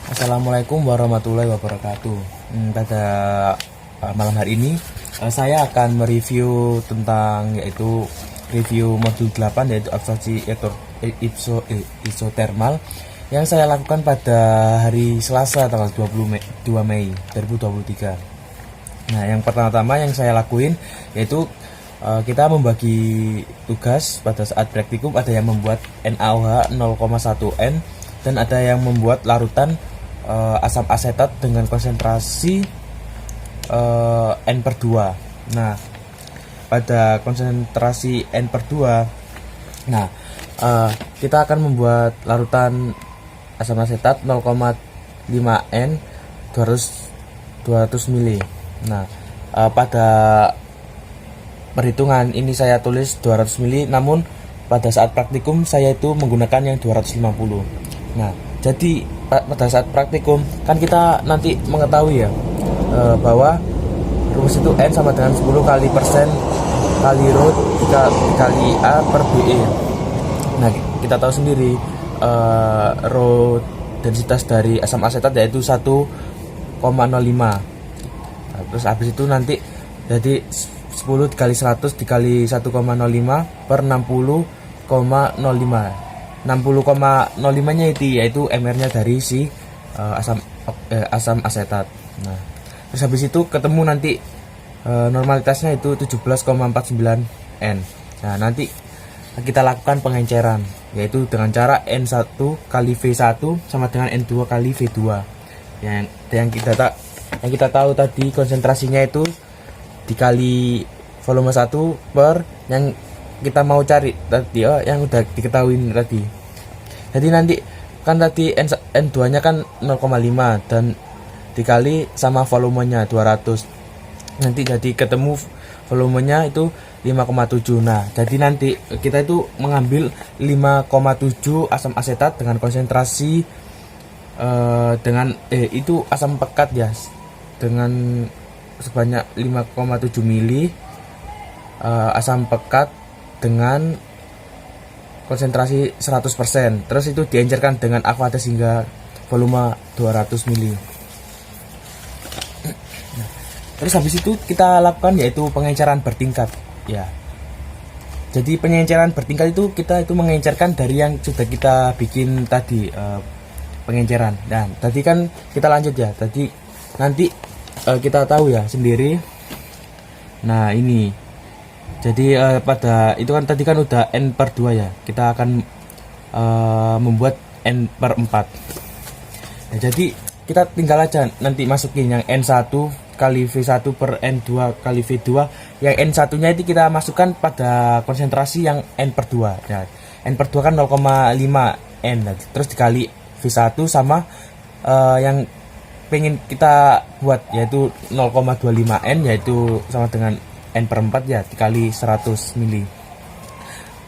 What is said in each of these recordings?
Assalamualaikum warahmatullahi wabarakatuh. Pada malam hari ini saya akan mereview tentang yaitu review modul 8 yaitu absorpsi isotermal yang saya lakukan pada hari Selasa tanggal 2 Mei 2023. Nah, yang pertama-tama yang saya lakuin yaitu kita membagi tugas pada saat praktikum. Ada yang membuat NaOH 0,1 N dan ada yang membuat larutan asam asetat dengan konsentrasi N/2. Nah, pada konsentrasi N/2, nah kita akan membuat larutan asam asetat 0,5 N 200 mili. Nah, pada perhitungan ini saya tulis 200 mili, namun pada saat praktikum saya itu menggunakan yang 250. Nah, jadi pada saat praktikum kan kita nanti mengetahui ya bahwa rumus itu N sama dengan 10 kali persen kali rho dikali A per BE. Nah, kita tahu sendiri rho densitas dari asam asetat yaitu 1,05. Nah, terus habis itu nanti jadi 10 dikali 100 dikali 1,05 per 60,05. 60,05 nya itu yaitu MR nya dari si asam asetat. Nah, terus habis itu ketemu nanti normalitasnya itu 17,49 N. Nah, nanti kita lakukan pengenceran yaitu dengan cara N1 kali V1 sama dengan N2 kali V2. Yang kita tahu tadi konsentrasinya itu dikali volume 1 per yang kita mau cari tadi yang udah diketahui tadi. Jadi nanti kan tadi N2 nya kan 0,5 dan dikali sama volumenya 200. Nanti jadi ketemu volumenya itu 5,7. Nah, jadi nanti kita itu mengambil 5,7 asam asetat dengan konsentrasi dengan itu asam pekat ya, dengan sebanyak 5,7 mili asam pekat dengan konsentrasi 100%. Terus itu diencerkan dengan aqueous hingga volume 200 mili. Nah, terus habis itu kita lakukan yaitu pengenceran bertingkat ya. Jadi pengenceran bertingkat itu kita itu mengencerkan dari yang sudah kita bikin tadi pengenceran. Dan tadi kan kita lanjut ya. Tadi nanti kita tahu ya sendiri. Nah, ini jadi pada itu kan tadi kan udah N/2 ya. Kita akan membuat N/4. Nah, jadi kita tinggal aja nanti masukin yang N1 kali V1 per N2 kali V2. Yang N1 nya itu kita masukkan pada konsentrasi yang N/2. Nah, N/2 kan 0,5 N. Nah, terus dikali V1 sama yang pengen kita buat yaitu 0,25 N, yaitu sama dengan N/4 ya dikali 100 mili.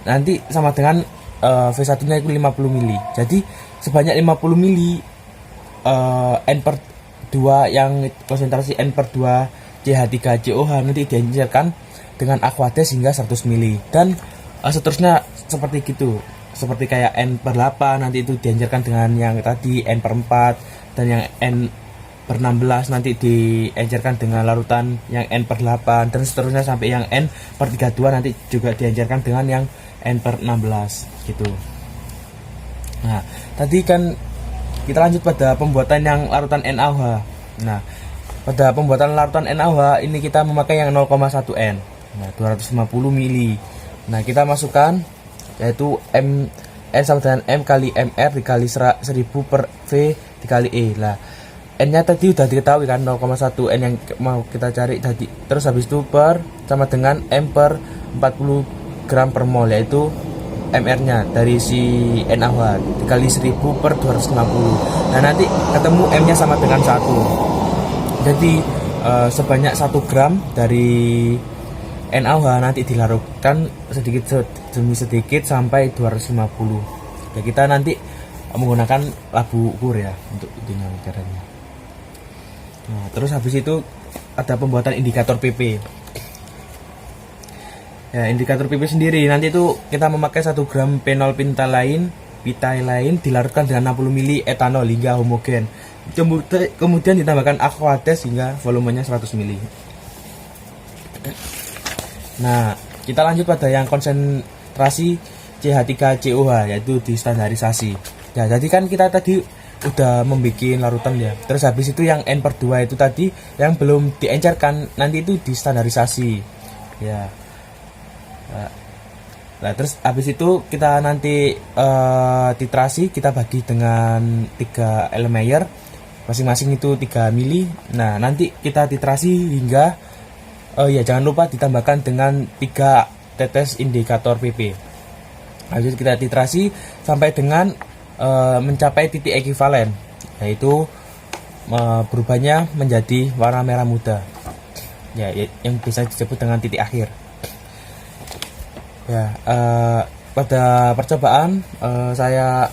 Nanti sama dengan V1 nya itu 50 mili. Jadi sebanyak 50 mili N/2 yang konsentrasi N/2 CH3COH nanti diencerkan dengan aqueous hingga 100 mili. Dan seterusnya seperti gitu. Seperti kayak N/8 nanti itu diencerkan dengan yang tadi N/4 dan yang N/16 nanti diencerkan dengan larutan yang N/8 dan seterusnya sampai yang N/32 nanti juga diencerkan dengan yang N/16 gitu. Nah, tadi kan kita lanjut pada pembuatan yang larutan NaOH. Nah, pada pembuatan larutan NaOH ini kita memakai yang 0,1 N. Nah, 250 mili. Nah, kita masukkan yaitu N sama dengan M kali MR dikali 1000 per V dikali E. Lah, N nya tadi udah diketahui kan 0,1 N yang mau kita cari tadi. Terus habis itu per sama dengan M per 40 gram per mol, yaitu MR nya dari si NaOH dikali 1000 per 250. Nah, nanti ketemu M nya sama dengan 1. Jadi sebanyak 1 gram dari NaOH nanti dilarutkan sedikit demi sedikit sampai 250. Ya, kita nanti menggunakan labu ukur ya untuk dengan caranya. Nah, terus habis itu ada pembuatan indikator PP. Ya, indikator PP sendiri nanti itu kita memakai 1 gram penol pintalain dilarutkan dengan 60 ml etanol hingga homogen. Kemudian ditambahkan Aquades hingga volumenya 100 ml. Nah, kita lanjut pada yang konsentrasi CH3COH, yaitu di standarisasi. Ya, jadi kan kita tadi udah membuat larutan ya. Terus habis itu yang N/2 itu tadi yang belum diencerkan, nanti itu di standarisasi. Ya. Nah, terus habis itu kita nanti titrasi, kita bagi dengan 3 Erlenmeyer, masing-masing itu 3 mili. Nah, nanti kita titrasi hingga ya jangan lupa ditambahkan dengan 3 tetes indikator PP. Habis itu kita titrasi sampai dengan mencapai titik ekuivalen, yaitu berubahnya menjadi warna merah muda, ya yang bisa disebut dengan titik akhir. Ya, pada percobaan saya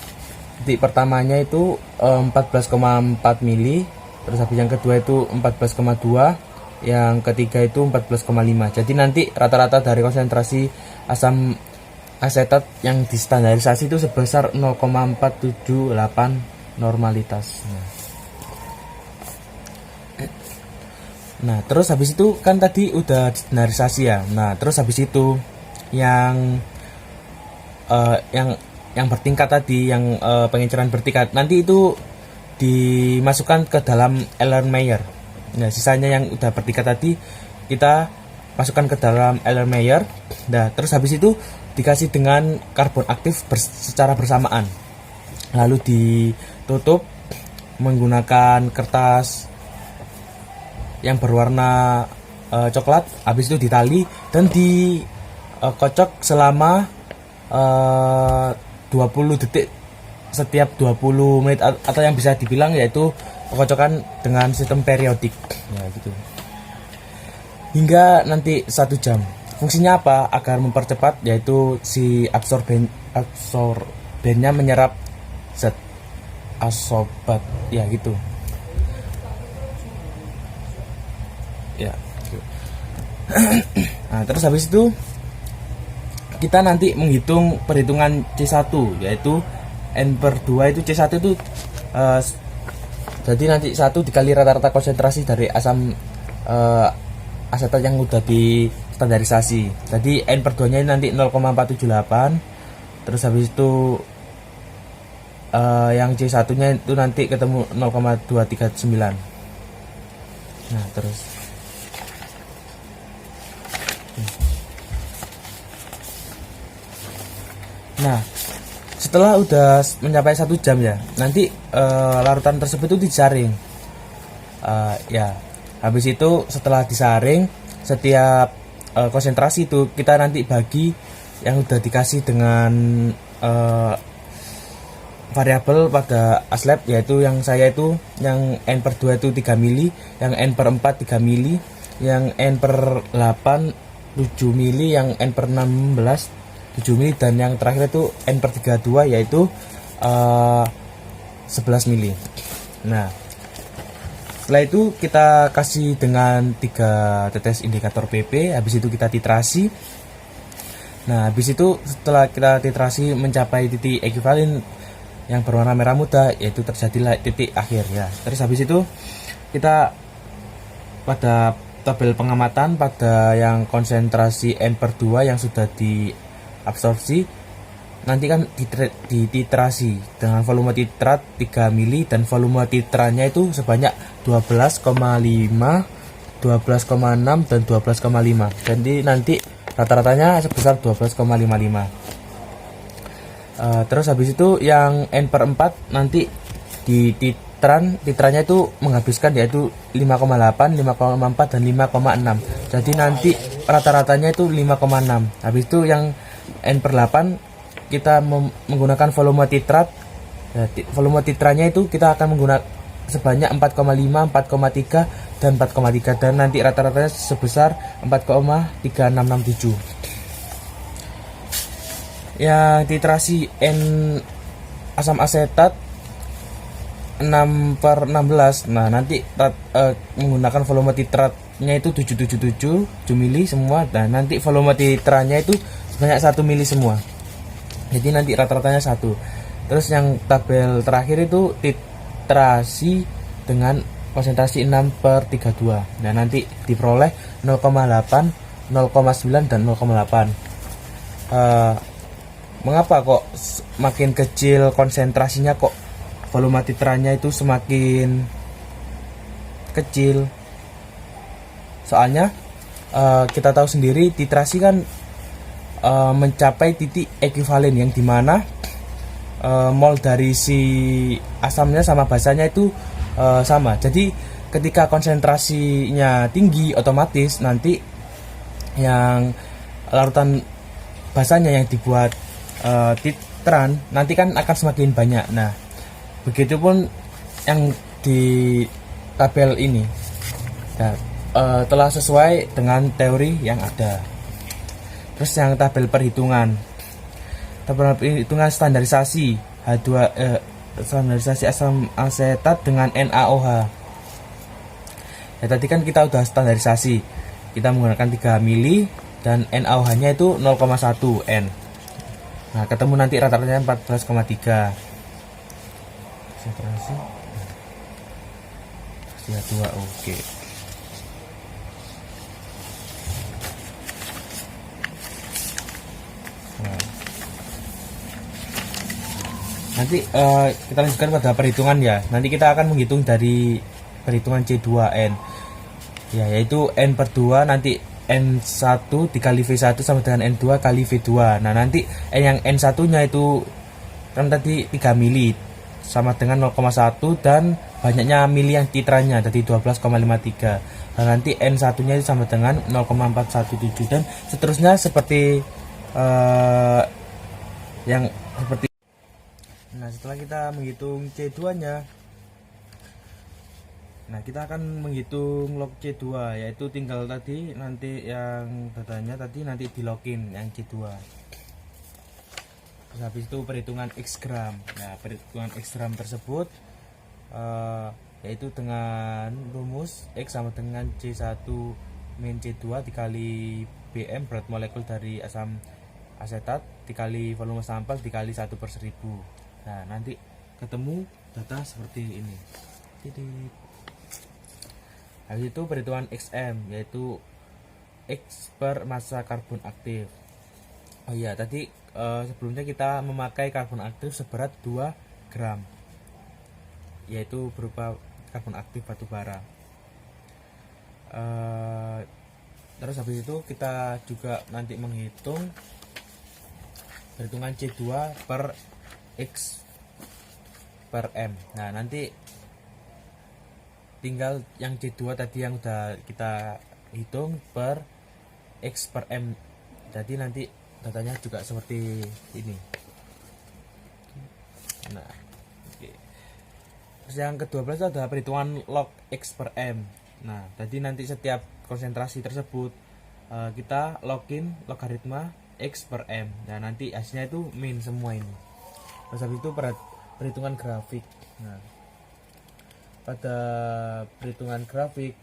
titik pertamanya itu 14,4 mili, terus habis yang kedua itu 14,2, yang ketiga itu 14,5. Jadi nanti rata-rata dari konsentrasi asam asetat yang distandarisasi itu sebesar 0,478 normalitas. Nah, terus habis itu kan tadi udah distandarisasi ya. Nah, terus habis itu yang bertingkat tadi, yang pengenceran bertingkat, nanti itu dimasukkan ke dalam Erlenmeyer. Nah, sisanya yang udah bertingkat tadi kita masukkan ke dalam Erlenmeyer. Nah, terus habis itu dikasih dengan karbon aktif secara bersamaan, lalu ditutup menggunakan kertas yang berwarna coklat. Habis itu ditali dan dikocok selama 20 detik setiap 20 menit, atau yang bisa dibilang yaitu kocokan dengan sistem periodik ya gitu, hingga nanti 1 jam. Fungsinya apa? Agar mempercepat, yaitu si absorbennya menyerap zat asobat ya gitu. Ya. Nah, terus habis itu kita nanti menghitung perhitungan C1, yaitu N/2 itu C1 itu jadi nanti 1 dikali rata-rata konsentrasi dari asam asetat yang udah di standarisasi. Jadi N/2 nya nanti 0,478. Terus habis itu yang C1 nya itu nanti ketemu 0,239. Nah, terus nah, setelah udah mencapai 1 jam ya, nanti larutan tersebut itu disaring. Ya, habis itu setelah disaring, setiap konsentrasi itu kita nanti bagi yang udah dikasih dengan variabel pada aslab, yaitu yang saya itu yang N/2 itu 3 mili, yang N/4 3 mili, yang N/8 7 mili, yang N/16 7 mili, dan yang terakhir itu N/32 yaitu 11 mili. Nah, setelah itu kita kasih dengan 3 tetes indikator PP. Habis itu kita titrasi. Nah, habis itu setelah kita titrasi mencapai titik ekuivalen yang berwarna merah muda, yaitu terjadilah titik akhir ya. Terus habis itu kita pada tabel pengamatan pada yang konsentrasi N/2 yang sudah diabsorpsi, nanti kan dititrasi dengan volume titrat 3 mili dan volume titranya itu sebanyak 12,5, 12,6 dan 12,5. Jadi nanti rata-ratanya sebesar 12,55. Terus habis itu yang N/4 nanti di titranya itu menghabiskan yaitu 5,8, 5,4 dan 5,6. Jadi nanti rata-ratanya itu 5,6. Habis itu yang N/8 kita menggunakan volume titrat. Ya, volume titranya itu kita akan menggunakan sebanyak 4,5, 4,3 dan 4,3, dan nanti rata-ratanya sebesar 4,3667. Yang titrasi N asam asetat 6/16. Nah, nanti menggunakan volume titratnya itu 777 mili semua, dan nanti volume titranya itu sebanyak 1 mili semua. Jadi nanti rata-ratanya 1. Terus yang tabel terakhir itu titrasi dengan konsentrasi 6 per 32. Nah, nanti diperoleh 0,8, 0,9 dan 0,8. Mengapa kok makin kecil konsentrasinya kok volume titrannya itu semakin kecil? Soalnya kita tahu sendiri titrasi kan mencapai titik ekuivalen yang dimana mol dari si asamnya sama basanya itu sama. Jadi ketika konsentrasinya tinggi, otomatis nanti yang larutan basanya yang dibuat titran nanti kan akan semakin banyak. Nah, begitupun yang di tabel ini. Nah, telah sesuai dengan teori yang ada. Terus yang tabel perhitungan standarisasi H2 standarisasi asam asetat dengan NaOH. Ya, tadi kan kita udah standarisasi, kita menggunakan 3 mili dan NaOH nya itu 0,1 N. Nah, ketemu nanti rata-ratanya 14,3. konsentrasi H2, oke. Nah, nanti kita lanjutkan pada perhitungan ya. Nanti kita akan menghitung dari perhitungan C2N ya, yaitu N per 2, nanti N1 dikali V1 sama dengan N2 kali V2. Nah, nanti yang N1 nya itu kan tadi 3 mili sama dengan 0,1 dan banyaknya mili yang titrannya jadi 12,53. Nah, nanti N1 nya itu sama dengan 0,417 dan seterusnya seperti yang seperti. Nah, setelah kita menghitung C2 nya, nah kita akan menghitung log C2, yaitu tinggal tadi nanti yang datanya tadi nanti di login yang C2. Terus habis itu perhitungan X gram. Nah, perhitungan X gram tersebut yaitu dengan rumus X sama dengan C1 min C2 dikali BM berat molekul dari asam asetat dikali volume sampel dikali 1 per 1000. Nah, nanti ketemu data seperti ini. Habis itu perhitungan XM, yaitu X per massa karbon aktif. Oh iya, tadi sebelumnya kita memakai karbon aktif seberat 2 gram, yaitu berupa karbon aktif batubara. Terus habis itu kita juga nanti menghitung perhitungan C2 per X per M. Nah, nanti tinggal yang C2 tadi yang udah kita hitung per X per M. Jadi nanti datanya juga seperti ini. Nah, oke. Terus yang ke-12 adalah perhitungan log X per M. Nah, tadi nanti setiap konsentrasi tersebut kita login logaritma X per M. Nah, nanti hasilnya itu min semua ini. Terus habis itu perhitungan grafik. Nah, pada perhitungan grafik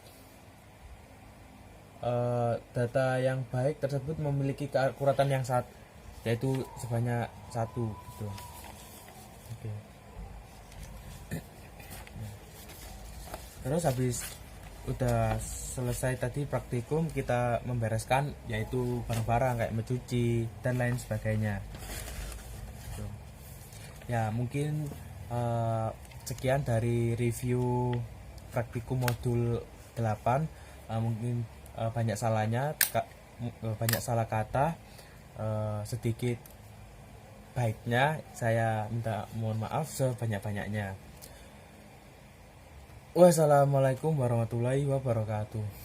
data yang baik tersebut memiliki keakuratan yang yaitu sebanyak 1 gitu. Oke. Terus habis udah selesai tadi praktikum, kita membereskan yaitu barang-barang kayak mencuci dan lain sebagainya. Ya, mungkin sekian dari review praktikum modul 8. Mungkin banyak salahnya, banyak salah kata, sedikit baiknya saya minta mohon maaf sebanyak-banyaknya. Wassalamualaikum warahmatullahi wabarakatuh.